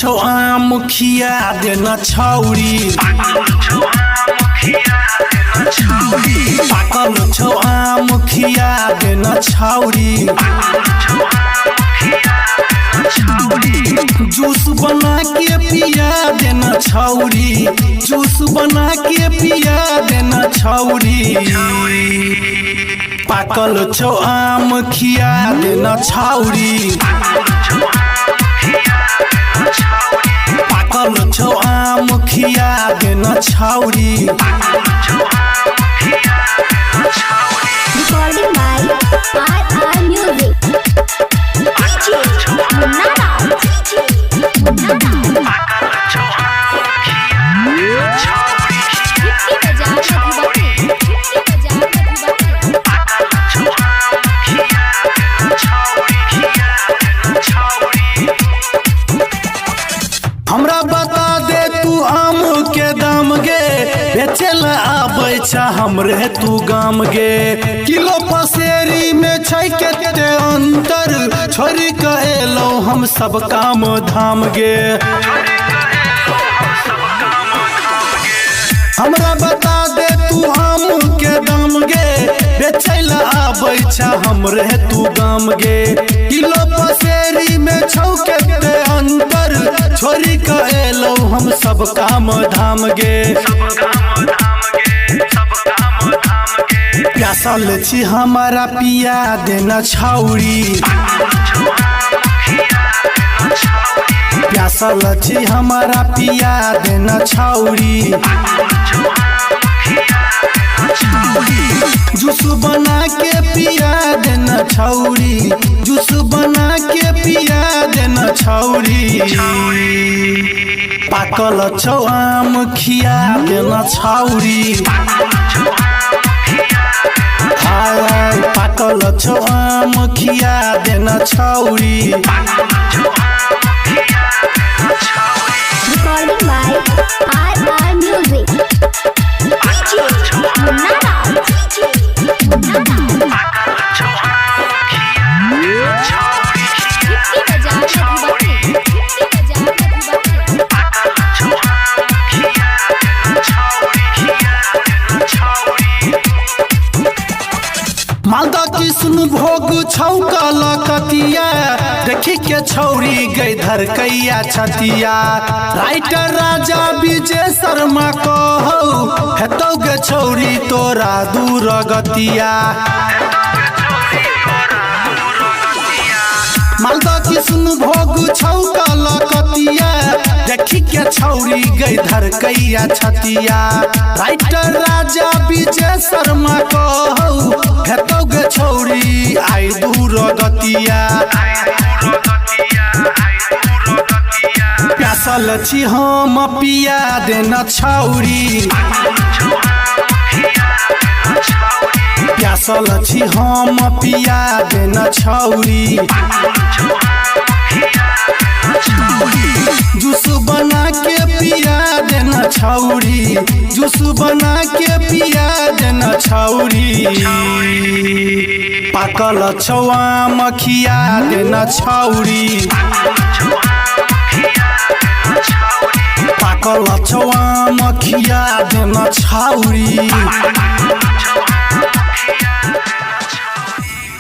छौ आम खिया देना छौरी, पाकल छौ आम खिया देना छौरी, जूस बना के पिया देना छौरी, जूस बना के पिया देना छौरी, पाकल छौ आम खिया देना छौरी, पाकल छौ आम खिया देना छौरी। Recording by RR Music. DJ Munara, DJ Munara. हमरा बता दे तू आम के दाम गे, बेचेला आबै छ हमरे तू गाम गे, किलो पसेरी में छै केते अंतर, छोड़ के एलो हम सब काम धाम गे। हमरा बता दे तू आम के दाम गे, बेचेला आबै छ हमरे तू गाम गे, किलो पसेरी में छौ केते अंतर, छोड़ी के एलो हम सब काम धाम गे। प्यासल छी हमारा पिया देना छौरी, प्यासल छी हमारा पिया देना छौरी, जूस बना के पिया देना छौरी, जूस बना के पिया देना छौरी, पाकल छौ आम खिया देना छौरी, पाकल छौ आम खिया देना छौरी। Recording by RR Music. DJ Munara, DJ Munara. Malda किस्म भोग छौ कलकतिया, देखी के छौरी गई धरकैया छतिया, राइटर राजा विजय शर्मा कहौ हेतौ गे छौरी तोरा दूर गतिया। मालदा किस्म भोग छौ कलकतिया, देखी के छौरी गई धरकैया छतिया, राइटर राजा विजय शर्मा कहौ हेतौ गे छौरी आई दूर गतिया। प्यासल छी हम पिया देना छौरी, प्यासल छी हम पिया देना छौरी, जूस बना के पिया देना छौरी, जूस बना के पिया देना छौरी, पाकल छौ आम खिया देना छौरी, पाकल छौ आम खिया देना छौरी।